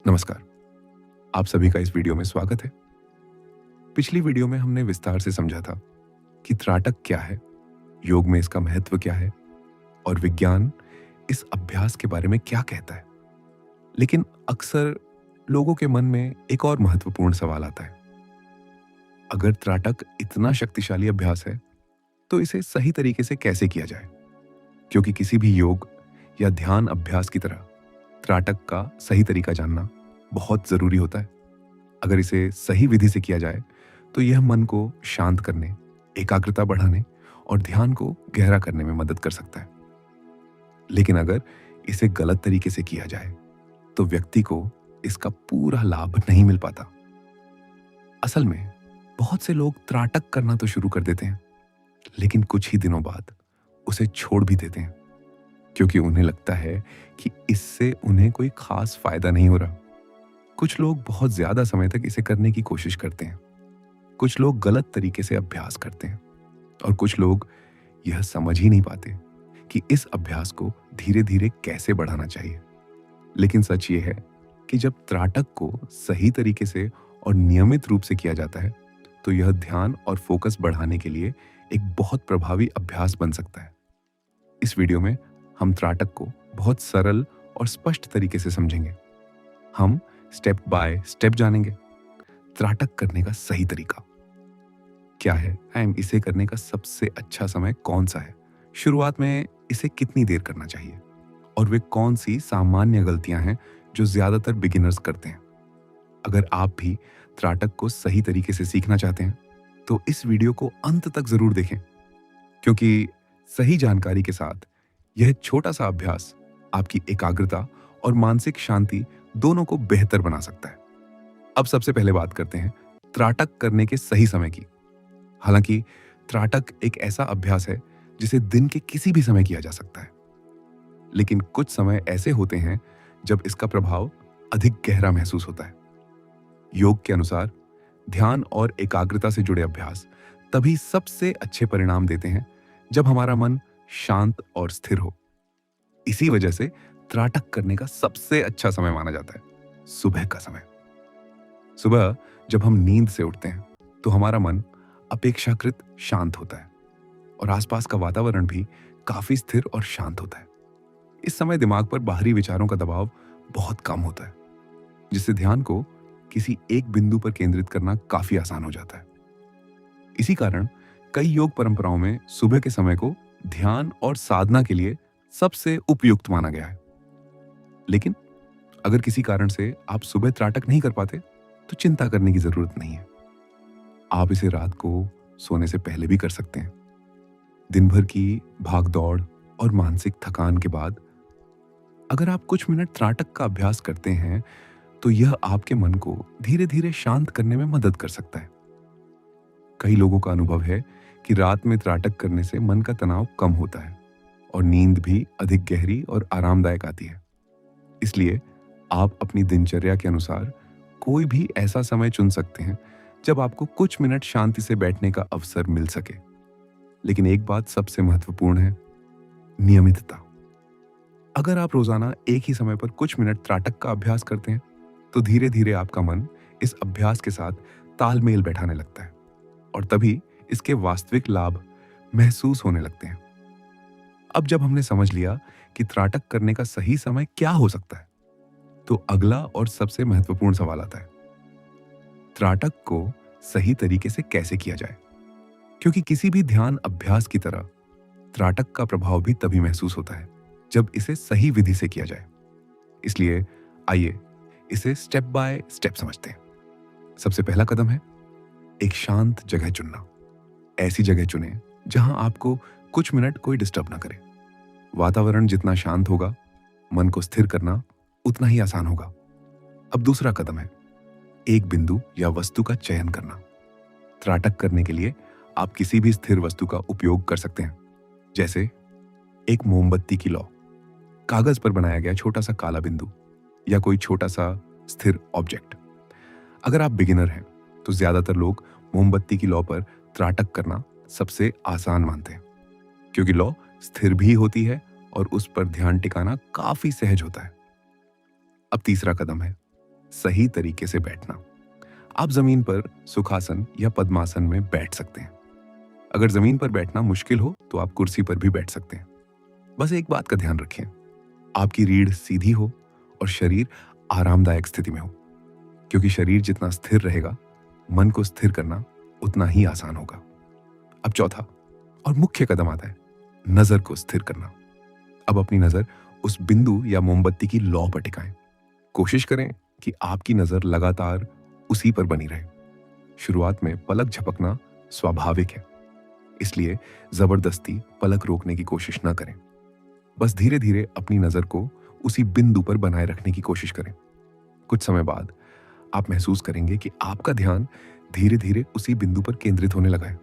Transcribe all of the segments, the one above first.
नमस्कार। आप सभी का इस वीडियो में स्वागत है। पिछली वीडियो में हमने विस्तार से समझा था कि त्राटक क्या है, योग में इसका महत्व क्या है और विज्ञान इस अभ्यास के बारे में क्या कहता है। लेकिन अक्सर लोगों के मन में एक और महत्वपूर्ण सवाल आता है। अगर त्राटक इतना शक्तिशाली अभ्यास है, तो इसे सही तरीके से कैसे किया जाए? क्योंकि किसी भी योग या ध्यान अभ्यास की तरह त्राटक का सही तरीका जानना बहुत जरूरी होता है। अगर इसे सही विधि से किया जाए तो यह मन को शांत करने, एकाग्रता बढ़ाने और ध्यान को गहरा करने में मदद कर सकता है। लेकिन अगर इसे गलत तरीके से किया जाए तो व्यक्ति को इसका पूरा लाभ नहीं मिल पाता। असल में बहुत से लोग त्राटक करना तो शुरू कर देते हैं, लेकिन कुछ ही दिनों बाद उसे छोड़ भी देते हैं, क्योंकि उन्हें लगता है कि इससे उन्हें कोई खास फायदा नहीं हो रहा। कुछ लोग बहुत ज्यादा समय तक इसे करने की कोशिश करते हैं, कुछ लोग गलत तरीके से अभ्यास करते हैं और कुछ लोग यह समझ ही नहीं पाते कि इस अभ्यास को धीरे धीरे कैसे बढ़ाना चाहिए। लेकिन सच ये है कि जब त्राटक को सही तरीके से और नियमित रूप से किया जाता है तो यह ध्यान और फोकस बढ़ाने के लिए एक बहुत प्रभावी अभ्यास बन सकता है। इस वीडियो में हम त्राटक को बहुत सरल और स्पष्ट तरीके से समझेंगे। हम स्टेप बाय स्टेप जानेंगे। त्राटक करने का सही तरीका क्या है एंड इसे करने का सबसे अच्छा समय कौन सा है, शुरुआत में इसे कितनी देर करना चाहिए और वे कौन सी सामान्य गलतियां हैं जो ज्यादातर बिगिनर्स करते हैं। अगर आप भी त्राटक को सही तरीके से सीखना चाहते हैं तो इस वीडियो को अंत तक जरूर देखें, क्योंकि सही जानकारी के साथ यह छोटा सा अभ्यास आपकी एकाग्रता और मानसिक शांति दोनों को बेहतर बना सकता है। अब सबसे पहले बात करते हैं त्राटक करने के सही समय की। हालांकि त्राटक एक ऐसा अभ्यास है जिसे दिन के किसी भी समय किया जा सकता है, लेकिन कुछ समय ऐसे होते हैं जब इसका प्रभाव अधिक गहरा महसूस होता है। योग के अनुसार ध्यान और एकाग्रता से जुड़े अभ्यास तभी सबसे अच्छे परिणाम देते हैं जब हमारा मन शांत और स्थिर हो। इसी वजह से त्राटक करने का सबसे अच्छा समय माना जाता है सुबह का समय। सुबह जब हम नींद से उठते हैं तो हमारा मन अपेक्षाकृत शांत होता है और आसपास का वातावरण भी काफी स्थिर और शांत होता है। इस समय दिमाग पर बाहरी विचारों का दबाव बहुत कम होता है, जिससे ध्यान को किसी एक बिंदु पर केंद्रित करना काफी आसान हो जाता है। इसी कारण कई योग परंपराओं में सुबह के समय को ध्यान और साधना के लिए सबसे उपयुक्त माना गया है। लेकिन अगर किसी कारण से आप सुबह त्राटक नहीं कर पाते तो चिंता करने की जरूरत नहीं है। आप इसे रात को सोने से पहले भी कर सकते हैं। दिन भर की भागदौड़ और मानसिक थकान के बाद अगर आप कुछ मिनट त्राटक का अभ्यास करते हैं तो यह आपके मन को धीरे धीरे शांत करने में मदद कर सकता है। कई लोगों का अनुभव है कि रात में त्राटक करने से मन का तनाव कम होता है और नींद भी अधिक गहरी और आरामदायक आती है। इसलिए आप अपनी दिनचर्या के अनुसार कोई भी ऐसा समय चुन सकते हैं जब आपको कुछ मिनट शांति से बैठने का अवसर मिल सके। लेकिन एक बात सबसे महत्वपूर्ण है, नियमितता। अगर आप रोजाना एक ही समय पर कुछ मिनट त्राटक का अभ्यास करते हैं तो धीरे धीरे आपका मन इस अभ्यास के साथ तालमेल बैठाने लगता है और तभी इसके वास्तविक लाभ महसूस होने लगते हैं। अब जब हमने समझ लिया कि त्राटक करने का सही समय क्या हो सकता है, तो अगला और सबसे महत्वपूर्ण सवाल आता है, त्राटक को सही तरीके से कैसे किया जाए। क्योंकि किसी भी ध्यान अभ्यास की तरह त्राटक का प्रभाव भी तभी महसूस होता है जब इसे सही विधि से किया जाए। इसलिए आइए इसे स्टेप बाय स्टेप समझते हैं। सबसे पहला कदम है एक शांत जगह चुनना। ऐसी जगह चुनें जहां आपको कुछ मिनट कोई डिस्टर्ब ना करे। वातावरण जितना शांत होगा, मन को स्थिर करना उतना ही आसान होगा। अब दूसरा कदम है एक बिंदु या वस्तु का चयन करना। त्राटक करने के लिए आप किसी भी स्थिर वस्तु का उपयोग कर सकते हैं, जैसे एक मोमबत्ती की लौ, कागज पर बनाया गया छोटा सा काला बिंदु या कोई छोटा सा स्थिर ऑब्जेक्ट। अगर आप बिगिनर हैं तो ज्यादातर लोग मोमबत्ती की लौ पर त्राटक करना सबसे आसान मानते हैं, क्योंकि लौ स्थिर भी होती है और उस पर ध्यान टिकाना काफी सहज होता है। अब तीसरा कदम है सही तरीके से बैठना। आप जमीन पर सुखासन या पद्मासन में बैठ सकते हैं। अगर जमीन पर बैठना मुश्किल हो तो आप कुर्सी पर भी बैठ सकते हैं। बस एक बात का ध्यान रखें, आपकी रीढ़ सीधी हो और शरीर आरामदायक स्थिति में हो, क्योंकि शरीर जितना स्थिर रहेगा, मन को स्थिर करना उतना ही आसान होगा। अब चौथा और मुख्य कदम आता है नजर को स्थिर करना। अब अपनी नजर उस बिंदु या मोमबत्ती की लौ पर टिकाएं। कोशिश करें कि आपकी नजर लगातार उसी पर बनी रहे। शुरुआत में पलक झपकना स्वाभाविक है, इसलिए जबरदस्ती पलक रोकने की कोशिश न करें। बस धीरे धीरे अपनी नजर को उसी बिंदु पर बनाए रखने की कोशिश करें। कुछ समय बाद आप महसूस करेंगे कि आपका ध्यान धीरे धीरे उसी बिंदु पर केंद्रित होने लगा है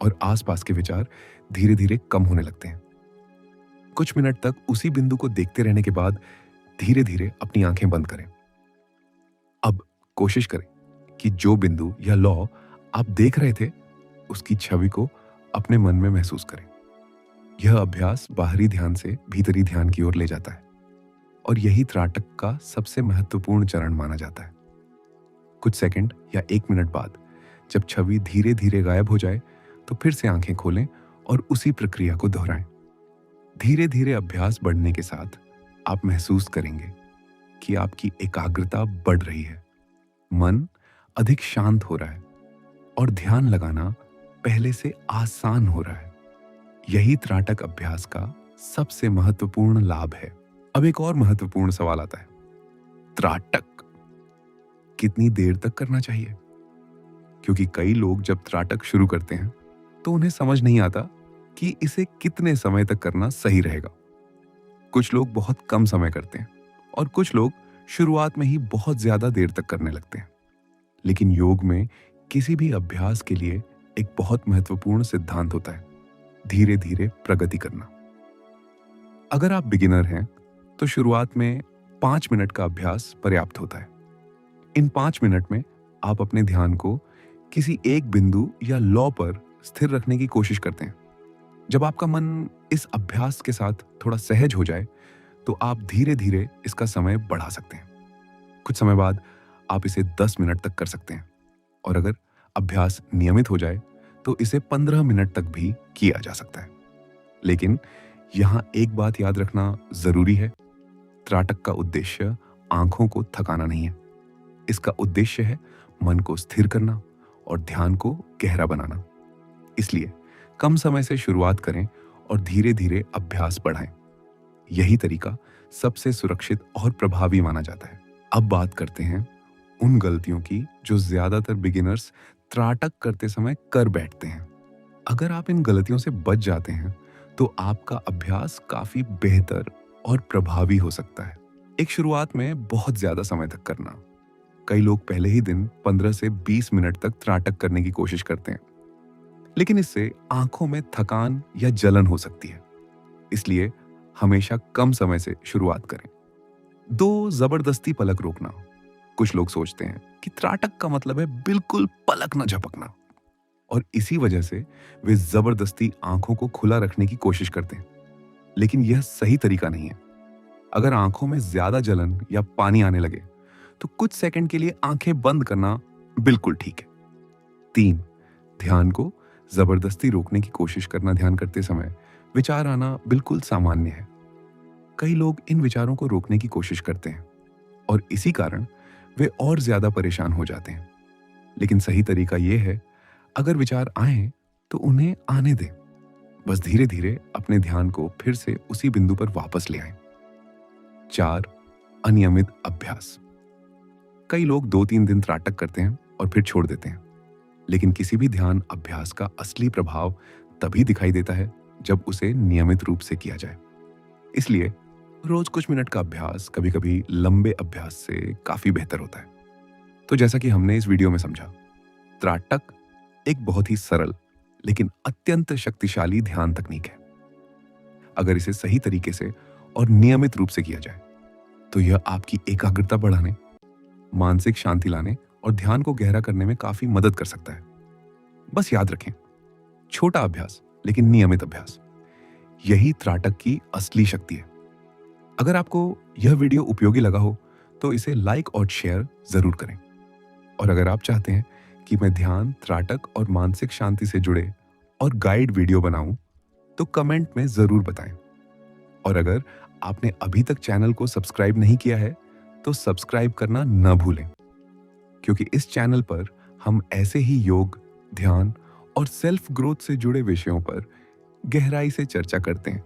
और आसपास के विचार धीरे धीरे कम होने लगते हैं। कुछ मिनट तक उसी बिंदु को देखते रहने के बाद धीरे धीरे अपनी आंखें बंद करें। अब कोशिश करें कि जो बिंदु या लौ आप देख रहे थे, उसकी छवि को अपने मन में महसूस करें। यह अभ्यास बाहरी ध्यान से भीतरी ध्यान की ओर ले जाता है और यही त्राटक का सबसे महत्वपूर्ण चरण माना जाता है। कुछ सेकंड या 1 मिनट बाद जब छवि धीरे धीरे गायब हो जाए तो फिर से आंखें खोलें और उसी प्रक्रिया को दोहराएं। धीरे धीरे अभ्यास बढ़ने के साथ आप महसूस करेंगे कि आपकी एकाग्रता बढ़ रही है, मन अधिक शांत हो रहा है और ध्यान लगाना पहले से आसान हो रहा है। यही त्राटक अभ्यास का सबसे महत्वपूर्ण लाभ है। अब एक और महत्वपूर्ण सवाल आता है, त्राटक कितनी देर तक करना चाहिए? क्योंकि कई लोग जब त्राटक शुरू करते हैं तो उन्हें समझ नहीं आता कि इसे कितने समय तक करना सही रहेगा। कुछ लोग बहुत कम समय करते हैं और कुछ लोग शुरुआत में ही बहुत ज्यादा देर तक करने लगते हैं। लेकिन योग में किसी भी अभ्यास के लिए एक बहुत महत्वपूर्ण सिद्धांत होता है, धीरे धीरे प्रगति करना। अगर आप बिगिनर हैं तो शुरुआत में 5 मिनट का अभ्यास पर्याप्त होता है। इन 5 मिनट में आप अपने ध्यान को किसी एक बिंदु या लौ पर स्थिर रखने की कोशिश करते हैं। जब आपका मन इस अभ्यास के साथ थोड़ा सहज हो जाए तो आप धीरे धीरे इसका समय बढ़ा सकते हैं। कुछ समय बाद आप इसे 10 मिनट तक कर सकते हैं और अगर अभ्यास नियमित हो जाए तो इसे 15 मिनट तक भी किया जा सकता है। लेकिन यहां एक बात याद रखना जरूरी है, त्राटक का उद्देश्य आंखों को थकाना नहीं है। इसका उद्देश्य है मन को स्थिर करना और ध्यान को गहरा बनाना। इसलिए कम समय से शुरुआत करें और धीरे धीरे अभ्यास बढ़ाएं। यही तरीका सबसे सुरक्षित और प्रभावी माना जाता है। अब बात करते हैं उन गलतियों की जो ज्यादातर बिगिनर्स त्राटक करते समय कर बैठते हैं। अगर आप इन गलतियों से बच जाते हैं तो आपका अभ्यास काफी बेहतर और प्रभावी हो सकता है। एक, शुरुआत में बहुत ज्यादा समय तक करना। कई लोग पहले ही दिन 15 से 20 मिनट तक त्राटक करने की कोशिश करते हैं, लेकिन इससे आंखों में थकान या जलन हो सकती है। इसलिए हमेशा कम समय से शुरुआत करें। 2, जबरदस्ती पलक रोकना। कुछ लोग सोचते हैं कि त्राटक का मतलब है बिल्कुल पलक न झपकना और इसी वजह से वे जबरदस्ती आंखों को खुला रखने की कोशिश करते हैं, लेकिन यह सही तरीका नहीं है। अगर आंखों में ज्यादा जलन या पानी आने लगे तो कुछ सेकंड के लिए आंखें बंद करना बिल्कुल ठीक है। 3, ध्यान को जबरदस्ती रोकने की कोशिश करना। ध्यान करते समय विचार आना बिल्कुल सामान्य है। कई लोग इन विचारों को रोकने की कोशिश करते हैं और इसी कारण वे और ज्यादा परेशान हो जाते हैं। लेकिन सही तरीका यह है, अगर विचार आए तो उन्हें आने दें। बस धीरे धीरे अपने ध्यान को फिर से उसी बिंदु पर वापस ले आएं। 4, अनियमित अभ्यास। कई लोग 2-3 दिन त्राटक करते हैं और फिर छोड़ देते हैं, लेकिन किसी भी ध्यान अभ्यास का असली प्रभाव तभी दिखाई देता है जब उसे नियमित रूप से किया जाए। इसलिए रोज कुछ मिनट का अभ्यास कभी कभी लंबे अभ्यास से काफी बेहतर होता है। तो जैसा कि हमने इस वीडियो में समझा, त्राटक एक बहुत ही सरल लेकिन अत्यंत शक्तिशाली ध्यान तकनीक है। अगर इसे सही तरीके से और नियमित रूप से किया जाए तो यह आपकी एकाग्रता बढ़ाने, मानसिक शांति लाने और ध्यान को गहरा करने में काफी मदद कर सकता है। बस याद रखें, छोटा अभ्यास लेकिन नियमित अभ्यास, यही त्राटक की असली शक्ति है। अगर आपको यह वीडियो उपयोगी लगा हो तो इसे लाइक और शेयर जरूर करें। और अगर आप चाहते हैं कि मैं ध्यान, त्राटक और मानसिक शांति से जुड़े और गाइड वीडियो बनाऊं, तो कमेंट में जरूर बताएं। और अगर आपने अभी तक चैनल को सब्सक्राइब नहीं किया है, तो सब्सक्राइब करना न भूलें, क्योंकि इस चैनल पर हम ऐसे ही योग, ध्यान और सेल्फ ग्रोथ से जुड़े विषयों पर गहराई से चर्चा करते हैं।